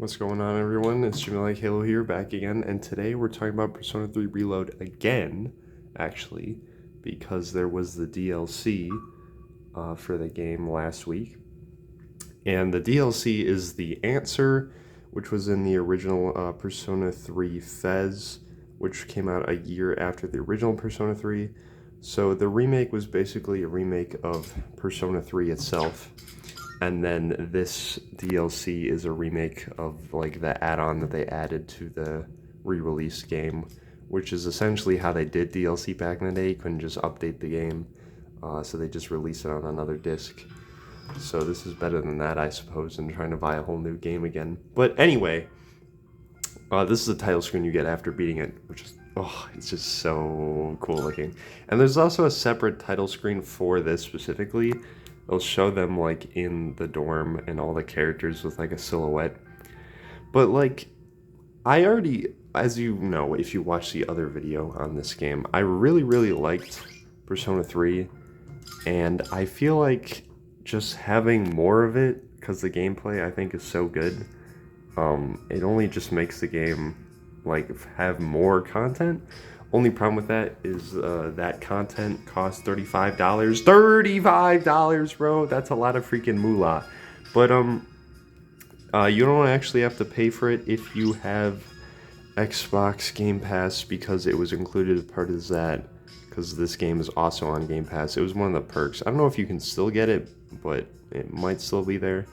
What's going on, everyone? It's Jimmy Like Halo here, back again, and today we're talking about Persona 3 Reload again, actually, because there was the DLC for the game last week. And the DLC is the answer, which was in the original Persona 3 Fez, which came out a year after the original Persona 3. So the remake was basically a remake of Persona 3 itself. And then this DLC is a remake of like the add-on that they added to the re-released game, which is essentially how they did DLC back in the day. You couldn't just update the game, so they just released it on another disc. So this is better than that, I suppose, than trying to buy a whole new game again. But anyway, this is the title screen you get after beating it, which is, it's just so cool looking. And there's also a separate title screen for this specifically. They'll show them like in the dorm and all the characters with like a silhouette. But like, I already, as you know, if you watch the other video on this game, I really liked Persona 3. And I feel like just having more of it, because the gameplay I think is so good, it only just makes the game like have more content. Only problem with that is that content costs $35. $35, bro! That's a lot of freaking moolah. But you don't actually have to pay for it if you have Xbox Game Pass, because it was included as part of that. Because this game is also on Game Pass. It was one of the perks. I don't know if you can still get it, but it might still be there.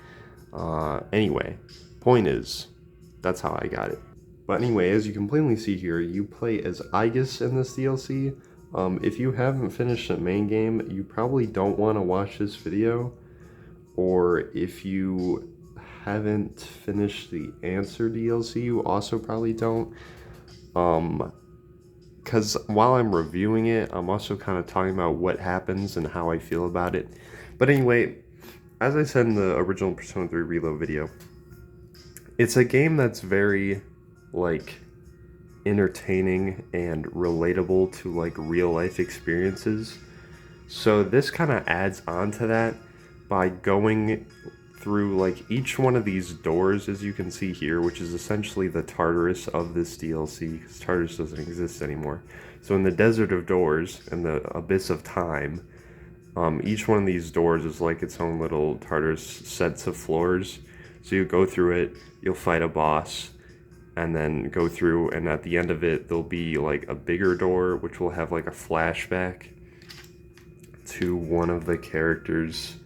Anyway, point is, that's how I got it. But anyway, as you can plainly see here, you play as Aigis in this DLC. If you haven't finished the main game, you probably don't want to watch this video. Or if you haven't finished the Answer DLC, you also probably don't. Because while I'm reviewing it, I'm also kind of talking about what happens and how I feel about it. But anyway, as I said in the original Persona 3 Reload video, it's a game that's very like entertaining and relatable to like real life experiences. So this kind of adds on to that by going through like each one of these doors, as you can see here, which is essentially the Tartarus of this DLC, because Tartarus doesn't exist anymore. So in the Desert of Doors and the Abyss of Time, each one of these doors is like its own little Tartarus sets of floors. So you go through it, you'll fight a boss, and then go through, and at the end of it, there'll be like a bigger door, which will have like a flashback to one of the characters.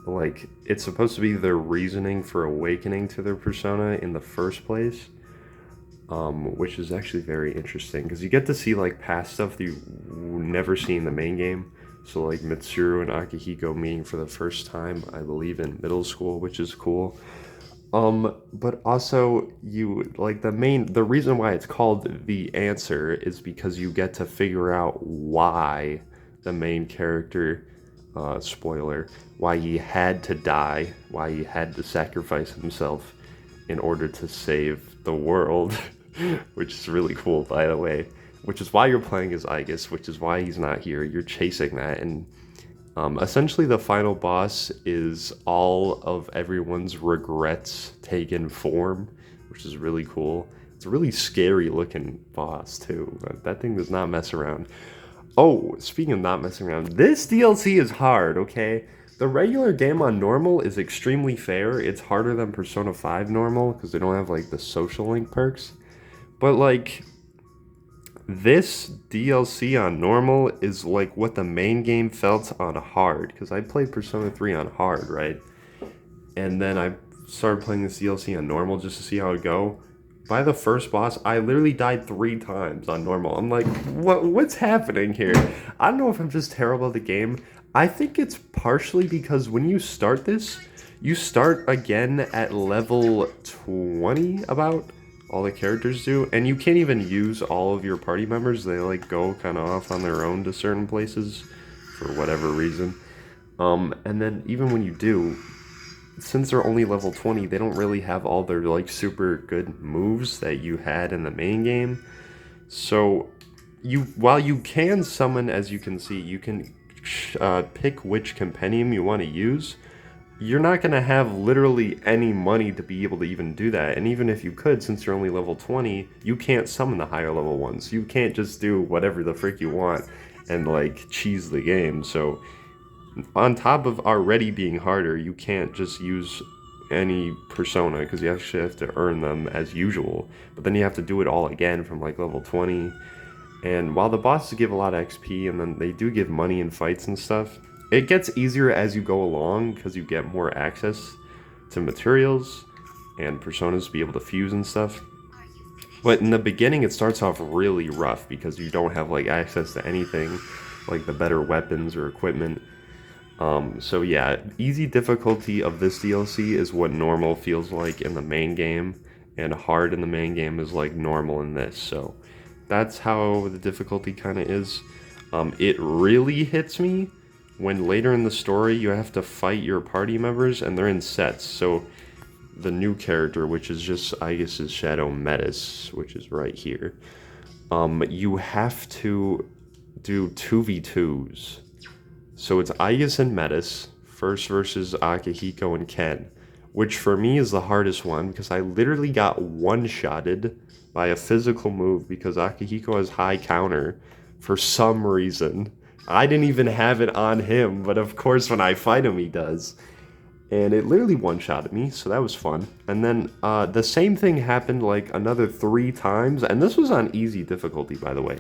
Like, it's supposed to be their reasoning for awakening to their persona in the first place, which is actually very interesting, because you get to see like past stuff that you never see in the main game. So like Mitsuru and Akihiko meeting for the first time, I believe, in middle school, which is cool. But also you like the reason why it's called The Answer is because you get to figure out why the main character, spoiler, why he had to die, why he had to sacrifice himself in order to save the world, which is really cool, by the way, which is why you're playing as Aigis, which is why he's not here. You're chasing that, and essentially, the final boss is all of everyone's regrets taken form, which is really cool. It's a really scary looking boss, too. That thing does not mess around. Oh, speaking of not messing around, this DLC is hard, okay? The regular game on normal is extremely fair. It's harder than Persona 5 normal, because they don't have, like, the social link perks. But, like, this DLC on normal is like what the main game felt on hard, because I played Persona 3 on hard, right? And then I started playing this DLC on normal just to see how it'd go. By the first boss, I literally died 3 times on normal. I'm like, what's happening here? I don't know if I'm just terrible at the game. I think it's partially because when you start this, you start again at level 20 about. All the characters do, and you can't even use all of your party members. They like go kind of off on their own to certain places for whatever reason. And then even when you do, since they're only level 20, they don't really have all their like super good moves that you had in the main game. So while you can summon, as you can see, you can pick which compendium you want to use. you're not going to have literally any money to be able to even do that. And even if you could, since you're only level 20, you can't summon the higher level ones. You can't just do whatever the frick you want and like cheese the game. So on top of already being harder, you can't just use any persona because you actually have to earn them as usual. But then you have to do it all again from like level 20. And while the bosses give a lot of XP and then they do give money in fights and stuff, it gets easier as you go along because you get more access to materials and personas to be able to fuse and stuff. But in the beginning, it starts off really rough because you don't have like access to anything like the better weapons or equipment. So yeah, easy difficulty of this DLC is what normal feels like in the main game, and hard in the main game is like normal in this. So that's how the difficulty kind of is. It really hits me when later in the story you have to fight your party members and they're in sets. So the new character, which is just Aigis' Shadow Metis, which is right here, you have to do 2v2s. So it's Aigis and Metis first versus Akihiko and Ken, which for me is the hardest one because I literally got one-shotted by a physical move because Akihiko has high counter for some reason. I didn't even have it on him, but of course when I fight him he does. And it literally one-shotted me, so that was fun. And then the same thing happened like another 3 times, and this was on easy difficulty, by the way.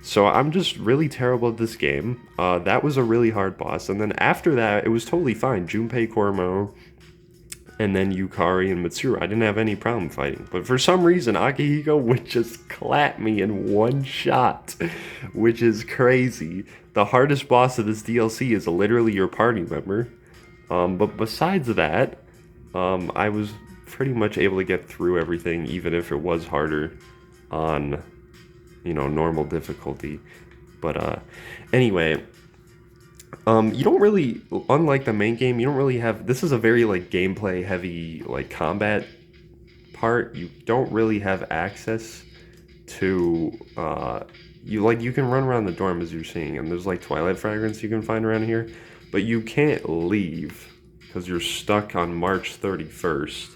So I'm just really terrible at this game. That was a really hard boss, and then after that, it was totally fine. Junpei Kormo, and then Yukari and Mitsuru. I didn't have any problem fighting. But for some reason, Akihiko would just clap me in one shot, which is crazy. The hardest boss of this DLC is literally your party member. But besides that, I was pretty much able to get through everything, even if it was harder on, you know, normal difficulty. But anyway, you don't really, unlike the main game, you don't really have, this is a very like gameplay heavy like combat part. You don't really have access to you can run around the dorm as you're seeing, and there's like Twilight Fragrance you can find around here, but you can't leave because you're stuck on March 31st.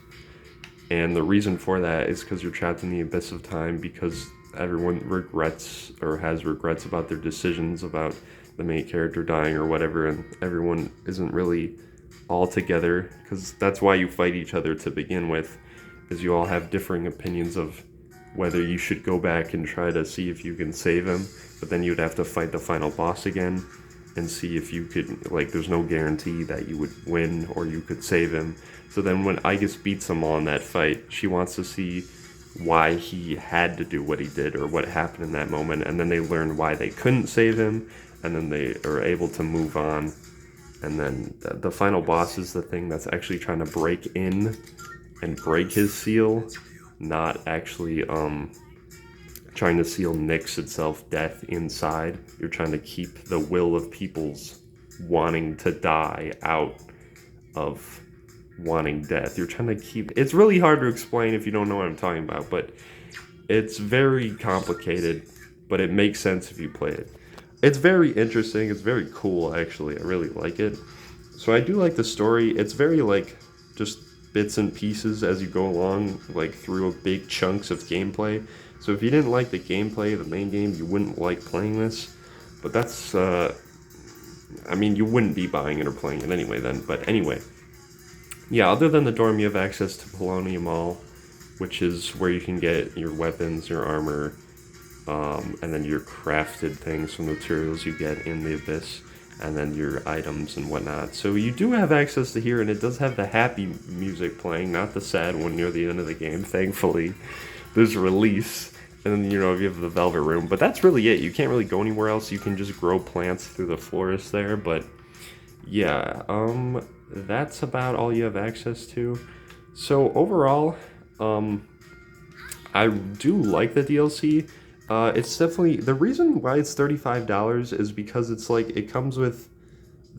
And the reason for that is because you're trapped in the abyss of time because everyone regrets or has regrets about their decisions about the main character dying or whatever, and everyone isn't really all together because that's why you fight each other to begin with, is you all have differing opinions of whether you should go back and try to see if you can save him, but then you'd have to fight the final boss again and see if you could, like, there's no guarantee that you would win or you could save him. So then when Aigis beats them all in that fight, she wants to see why he had to do what he did or what happened in that moment, and then they learn why they couldn't save him, and then they are able to move on. And then the final boss is the thing that's actually trying to break in and break his seal, not actually trying to seal Nyx itself death inside. You're trying to keep the will of people's wanting to die out of wanting death. You're trying to keep, it's really hard to explain if you don't know what I'm talking about, but it's very complicated, but it makes sense if you play it. It's very interesting, it's very cool actually, I really like it. So I do like the story. It's very like just bits and pieces as you go along, like through big chunks of gameplay. So if you didn't like the gameplay of the main game, you wouldn't like playing this. But that's, I mean, you wouldn't be buying it or playing it anyway then. But anyway, yeah, other than the dorm, you have access to Polonium Mall, which is where you can get your weapons, your armor, and then your crafted things from the materials you get in the Abyss, and then your items and whatnot. So you do have access to here, and it does have the happy music playing, not the sad one near the end of the game, thankfully. There's Release, and then, you know, you have the Velvet Room, but that's really it. You can't really go anywhere else. You can just grow plants through the forest there, but yeah, that's about all you have access to. So overall, I do like the DLC. It's definitely, the reason why it's $35 is because it's like, it comes with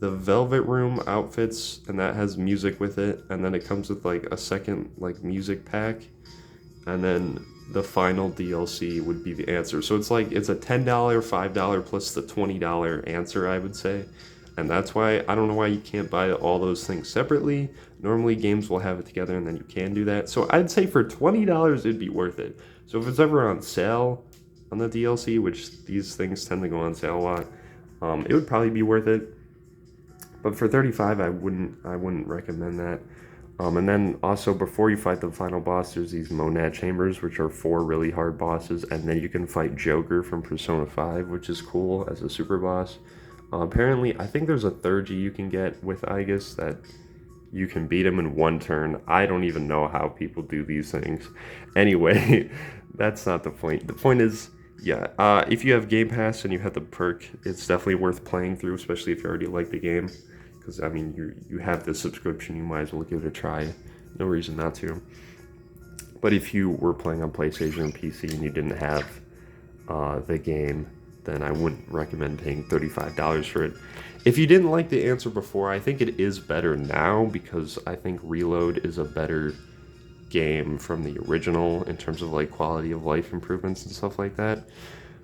the Velvet Room outfits, and that has music with it, and then it comes with like a second like music pack, and then the final DLC would be the answer. So it's like, it's a $10, $5 plus the $20 answer, I would say. And that's why I don't know why you can't buy all those things separately. Normally games will have it together and then you can do that. So I'd say for $20 it'd be worth it. So if it's ever on sale on the DLC, which these things tend to go on sale a lot, it would probably be worth it. But for 35, I wouldn't recommend that. And then also before you fight the final boss, there's these Monad Chambers, which are 4 really hard bosses, and then you can fight Joker from Persona 5, which is cool as a super boss. Apparently, I think there's a 3rd G you can get with Aigis that you can beat him in 1 turn. I don't even know how people do these things. Anyway, that's not the point. The point is, yeah, if you have Game Pass and you have the perk, it's definitely worth playing through, especially if you already like the game. Because, I mean, you have the subscription, you might as well give it a try. No reason not to. But if you were playing on PlayStation and PC and you didn't have the game, then I wouldn't recommend paying $35 for it. If you didn't like the answer before, I think it is better now, because I think Reload is a better game from the original in terms of like quality of life improvements and stuff like that.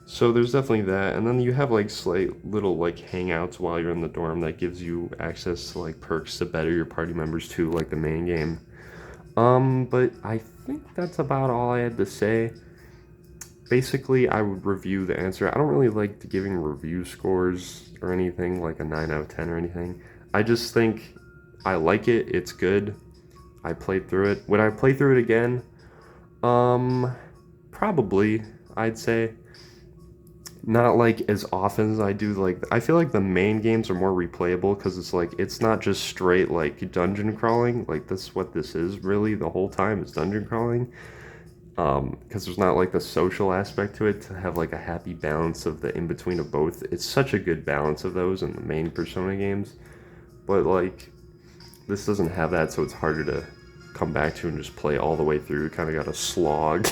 So there's definitely that, and then you have like slight little like hangouts while you're in the dorm that gives you access to like perks to better your party members too, like the main game. But I think that's about all I had to say. Basically, I would review the answer. I don't really like giving review scores or anything, like a 9 out of 10 or anything. I just think I like it. It's good. I played through it. Would I play through it again? Probably, I'd say. Not like as often as I do. Like, I feel like the main games are more replayable because it's like, it's not just straight like dungeon crawling. Like, that's what this is really the whole time, is dungeon crawling. Because there's not like the social aspect to it, to have like a happy balance of the in-between of both. It's such a good balance of those in the main Persona games, but like this doesn't have that, so it's harder to come back to and just play all the way through. You kind of got to slog.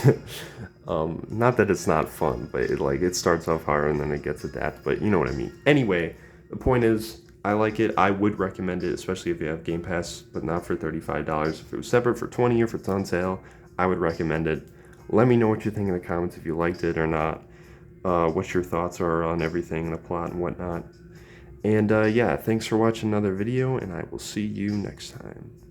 Not that it's not fun, but it starts off hard and then it gets adapted, but you know what I mean. Anyway, the point is, I like it. I would recommend it, especially if you have Game Pass, but not for $35. If it was separate for $20 or if it's on sale, I would recommend it. Let me know what you think in the comments, if you liked it or not, what your thoughts are on everything, the plot and whatnot. And yeah, thanks for watching another video, and I will see you next time.